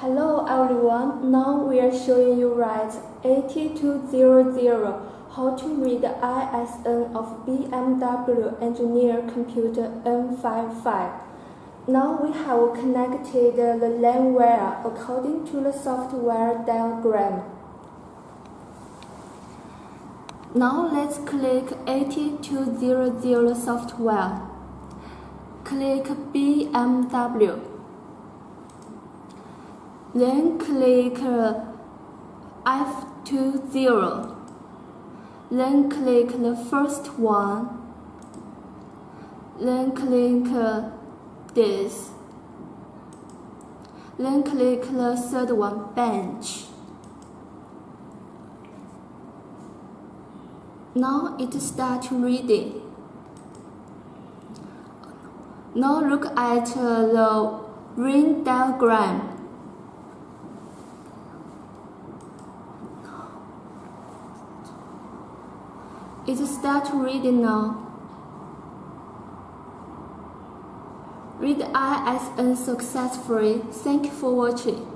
Hello everyone, now we are showing you write 8200 how to read the ISN of BMW Engineer Computer N55. Now we have connected the LAN wire according to the software diagram. Now let's click 8200 software. Click BMW. Then click F20. Then click the first one. Then click this. Then click the third one, bench. Now it starts reading. Now look at the ring diagram. It starts reading now. Read ISN successfully. Thank you for watching.